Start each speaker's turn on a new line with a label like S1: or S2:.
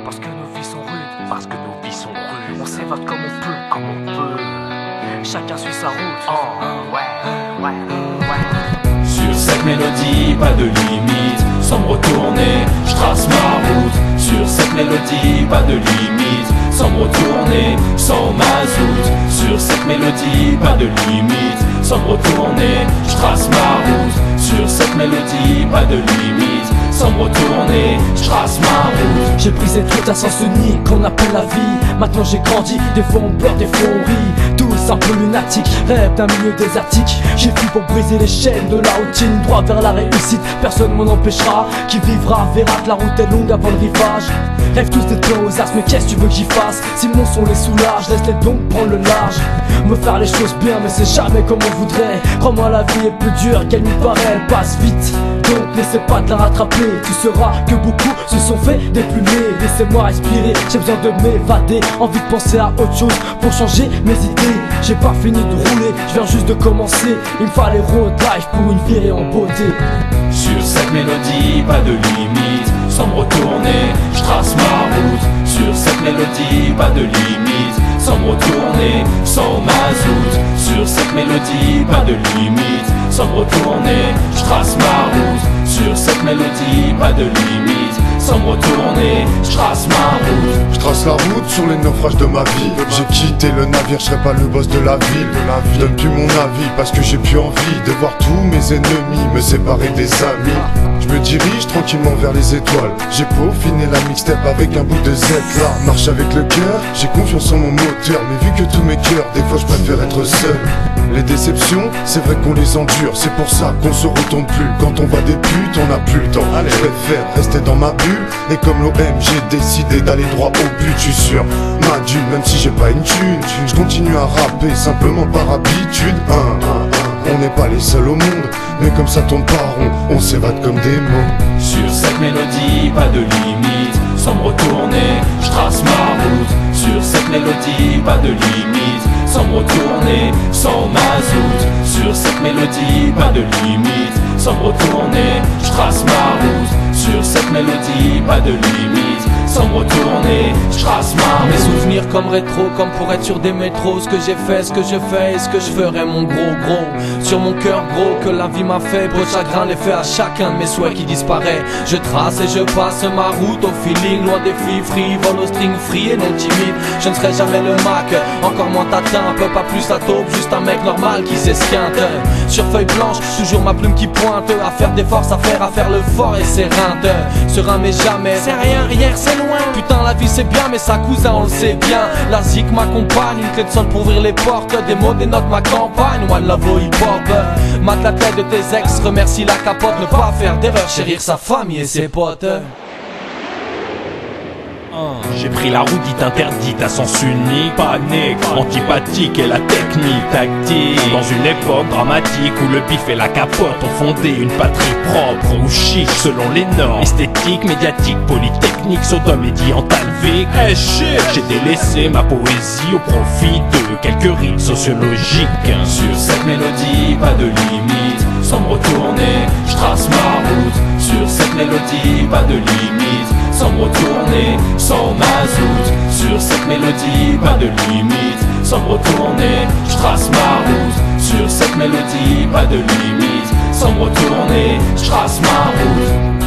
S1: Parce que nos vies sont rudes,
S2: parce que nos vies sont rudes.
S1: on s'évade comme on peut,
S2: Comme on peut.
S1: chacun suit sa route.
S2: Oh, ouais.
S3: Sur cette mélodie, pas de limite. Sans me retourner, je trace ma route. Sur cette mélodie, pas de limite. Sans me retourner, sans mazout. Sur cette mélodie, pas de limite. Sans me retourner, je trace ma route. Sur cette mélodie, pas de limite. Sans me retourner, je trace ma route.
S4: J'ai brisé tout un sens unique qu'on appelle la vie. Maintenant j'ai grandi, des fois on pleure, des fois on rit. Tous un peu lunatiques, rêve d'un milieu désertique. J'ai fui pour briser les chaînes de la routine, droit vers la réussite, personne m'en empêchera. Qui vivra verra que la route est longue avant le rivage. Rêve tous d'être plein aux as, mais qu'est-ce que tu veux que j'y fasse? Si mon son les soulage, laisse-les donc prendre le large. Me faire les choses bien, mais c'est jamais comme on voudrait. Crois-moi, la vie est plus dure qu'elle nous paraît, elle passe vite. Donc n'essaie pas de la rattraper, tu sauras que beaucoup se sont fait déplumer. Laissez-moi respirer, j'ai besoin de m'évader. Envie de penser à autre chose pour changer mes idées. J'ai pas fini de rouler, je viens juste de commencer. Il me fallait road life pour une virée en beauté.
S3: Sur cette mélodie, pas de limite. Sans me retourner, je trace ma route. Sur cette mélodie, pas de limite. Sans me retourner, sans mazout. Sur cette mélodie, pas de limite. Sans me retourner, je trace ma route. Sur cette mélodie, pas de limite. Sans me retourner, je trace ma route.
S5: Je trace la route sur les naufrages de ma vie. J'ai quitté le navire, je serai pas le boss de la ville. Je donne plus mon avis parce que j'ai plus envie de voir tous mes ennemis me séparer des amis. Je me dirige tranquillement vers les étoiles. J'ai peaufiné la mixtape avec un bout de Z là. Marche avec le cœur, j'ai confiance en mon moteur. Mais vu que tous mes cœurs, des fois je préfère être seul. Les déceptions, c'est vrai qu'on les endure. C'est pour ça qu'on se retourne plus. Quand on voit des putes, on n'a plus le temps. Je préfère rester dans ma bulle. Et comme l'OM, j'ai décidé d'aller droit au but. Je suis sûr, ma dune, même si j'ai pas une thune. Je continue à rapper simplement par habitude. On n'est pas les seuls au monde, mais comme ça tourne pas rond, on s'évade comme des mots.
S3: Sur cette mélodie, pas de limite. Sans me retourner, je trace ma route. Sur cette mélodie, pas de limite. Sans me retourner, sans mazout. Sur cette mélodie, pas de limite. Sans me retourner, je trace ma route. Sur cette mélodie, pas de limite. Sans me retourner, je trace ma route.
S4: Mes souvenirs comme rétro, comme pour être sur des métros. Ce que j'ai fait, ce que je fais et ce que je ferai, mon gros. Sur mon cœur gros que la vie m'a fait. Beau chagrin les fait à chacun de mes souhaits qui disparaît. Je trace et je passe ma route au feeling. Loin des filles frivoles au string free et non timide. Je ne serai jamais le Mac, encore moins tatin. Un peu pas plus la taupe, juste un mec normal qui s'esquinte. Sur feuille blanche, toujours ma plume qui pointe. À faire des forces, à faire le fort et c'est reinte. Serein mais jamais, c'est rien, hier c'est loin. Putain la vie c'est bien mais sa cousin on le sait bien. La zik m'accompagne, une clé de sol pour ouvrir les portes. Des mots dénotent ma campagne, one love au hip hop. Mate la tête de tes ex, remercie la capote. Ne pas faire d'erreur, chérir sa famille et ses potes.
S3: J'ai pris la route dite interdite à sens unique. Panique, antipathique et la technique tactique. Dans une époque dramatique où le pif et la capote ont fondé une patrie propre ou chic selon les normes esthétiques, médiatiques, polytechniques, sodomédiantales, j'ai délaissé ma poésie au profit de quelques rites sociologiques. Sur cette mélodie, pas de limite. Sans me retourner, je trace ma route. Sur cette mélodie, pas de limite. Sans me retourner, sans mazout. Sur cette mélodie, pas de limite. Sans me retourner, je trace ma route. Sur cette mélodie, pas de limite. Sans me retourner, je trace ma route.